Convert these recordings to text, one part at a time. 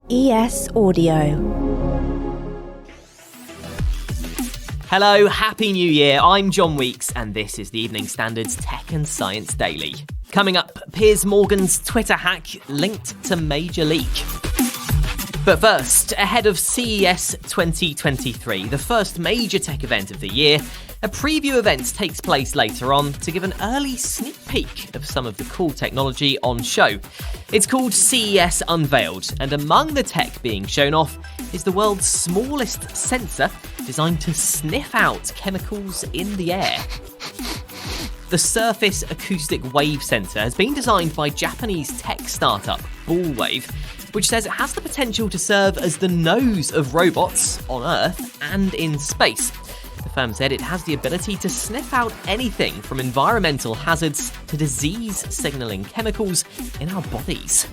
CES Audio. Hello, Happy New Year. I'm John Weeks, and this is the Evening Standard's Tech and Science Daily. Coming up, Piers Morgan's Twitter hack linked to Major League. But first, ahead of CES 2023, the first major tech event of the year, a preview event takes place later on to give an early sneak peek of some of the cool technology on show. It's called CES Unveiled, and among the tech being shown off is the world's smallest sensor designed to sniff out chemicals in the air. The Surface Acoustic Wave Sensor has been designed by Japanese tech startup Ballwave, which says it has the potential to serve as the nose of robots on Earth and in space. The firm said it has the ability to sniff out anything from environmental hazards to disease-signalling chemicals in our bodies.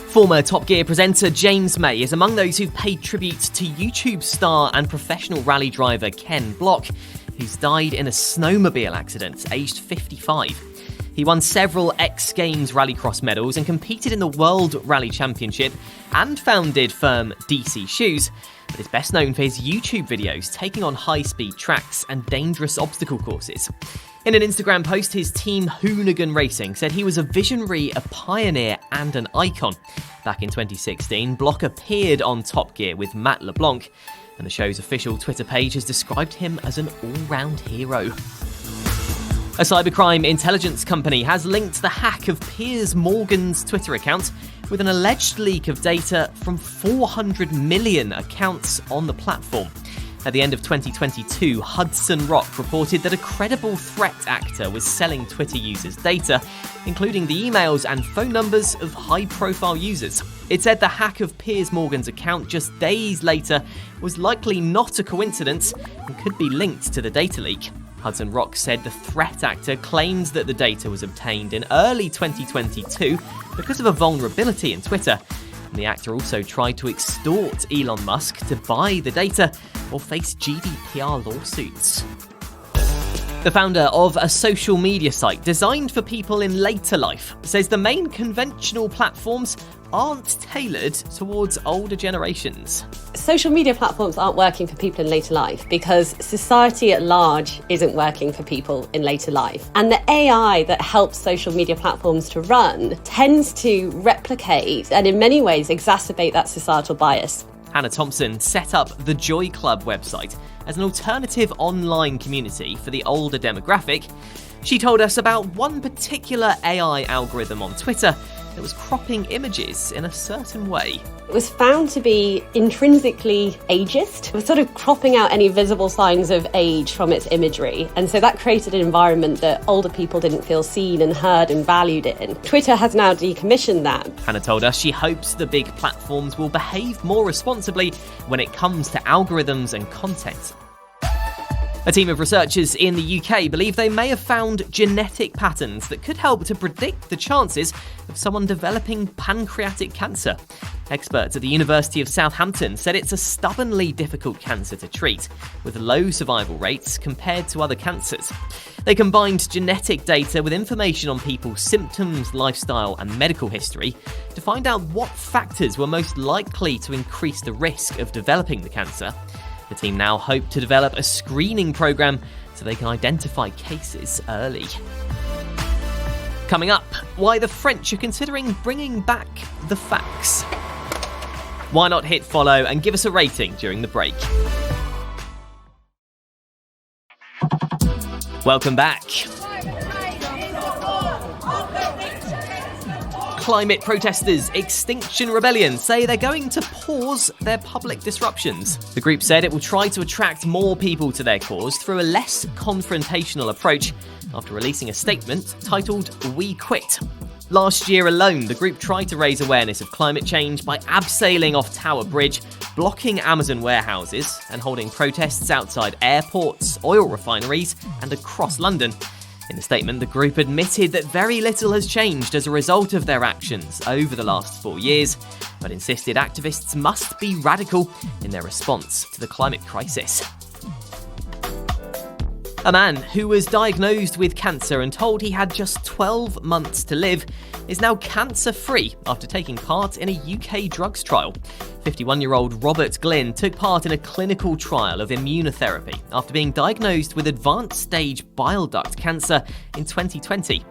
Former Top Gear presenter James May is among those who've paid tribute to YouTube star and professional rally driver Ken Block, who's died in a snowmobile accident aged 55. He won several X Games Rallycross medals and competed in the World Rally Championship and founded firm DC Shoes, but is best known for his YouTube videos taking on high-speed tracks and dangerous obstacle courses. In an Instagram post, his team Hoonigan Racing said he was a visionary, a pioneer and an icon. Back in 2016, Block appeared on Top Gear with Matt LeBlanc, and the show's official Twitter page has described him as an all-round hero. A cybercrime intelligence company has linked the hack of Piers Morgan's Twitter account with an alleged leak of data from 400 million accounts on the platform. At the end of 2022, Hudson Rock reported that a credible threat actor was selling Twitter users' data, including the emails and phone numbers of high-profile users. It said the hack of Piers Morgan's account just days later was likely not a coincidence and could be linked to the data leak. Hudson Rock said the threat actor claims that the data was obtained in early 2022 because of a vulnerability in Twitter. And the actor also tried to extort Elon Musk to buy the data or face GDPR lawsuits. The founder of a social media site designed for people in later life says the main conventional platforms aren't tailored towards older generations. Social media platforms aren't working for people in later life because society at large isn't working for people in later life. And the AI that helps social media platforms to run tends to replicate and in many ways exacerbate that societal bias. Hannah Thompson set up the Joy Club website as an alternative online community for the older demographic. She told us about one particular AI algorithm on Twitter that was cropping images in a certain way. It was found to be intrinsically ageist. It was sort of cropping out any visible signs of age from its imagery. And so that created an environment that older people didn't feel seen and heard and valued in. Twitter has now decommissioned that. Hannah told us she hopes the big platforms will behave more responsibly when it comes to algorithms and content. A team of researchers in the UK believe they may have found genetic patterns that could help to predict the chances of someone developing pancreatic cancer. Experts at the University of Southampton said it's a stubbornly difficult cancer to treat, with low survival rates compared to other cancers. They combined genetic data with information on people's symptoms, lifestyle, and medical history to find out what factors were most likely to increase the risk of developing the cancer. The team now hope to develop a screening program so they can identify cases early. Coming up, why the French are considering bringing back the fax. Why not hit follow and give us a rating during the break? Welcome back. Climate protesters Extinction Rebellion say they're going to pause their public disruptions. The group said it will try to attract more people to their cause through a less confrontational approach after releasing a statement titled We Quit. Last year alone, the group tried to raise awareness of climate change by abseiling off Tower Bridge, blocking Amazon warehouses, and holding protests outside airports, oil refineries, and across London. In the statement, the group admitted that very little has changed as a result of their actions over the last 4 years, but insisted activists must be radical in their response to the climate crisis. A man who was diagnosed with cancer and told he had just 12 months to live is now cancer-free after taking part in a UK drugs trial. 51-year-old Robert Glynn took part in a clinical trial of immunotherapy after being diagnosed with advanced stage bile duct cancer in 2020.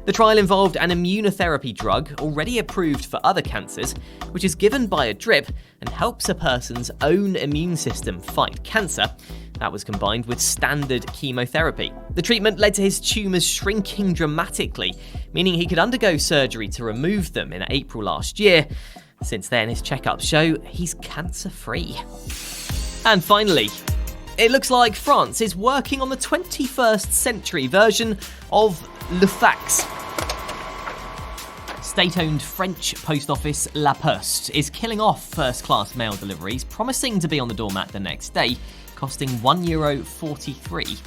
The trial involved an immunotherapy drug already approved for other cancers, which is given by a drip and helps a person's own immune system fight cancer. That was combined with standard chemotherapy. The treatment led to his tumours shrinking dramatically, meaning he could undergo surgery to remove them in April last year. Since then, his checkups show he's cancer-free. And finally, it looks like France is working on the 21st century version of Le Fax. State-owned French post office La Poste is killing off first-class mail deliveries, promising to be on the doormat the next day, costing €1.43.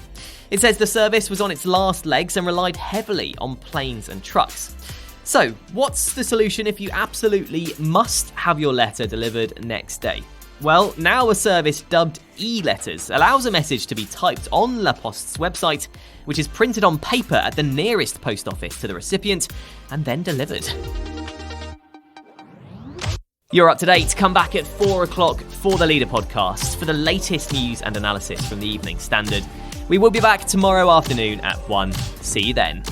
It says the service was on its last legs and relied heavily on planes and trucks. So, what's the solution if you absolutely must have your letter delivered next day? Well, now a service dubbed e-letters allows a message to be typed on La Poste's website, which is printed on paper at the nearest post office to the recipient and then delivered. You're up to date. Come back at 4 o'clock for the Leader podcast for the latest news and analysis from the Evening Standard. We will be back tomorrow afternoon at 1. See you then.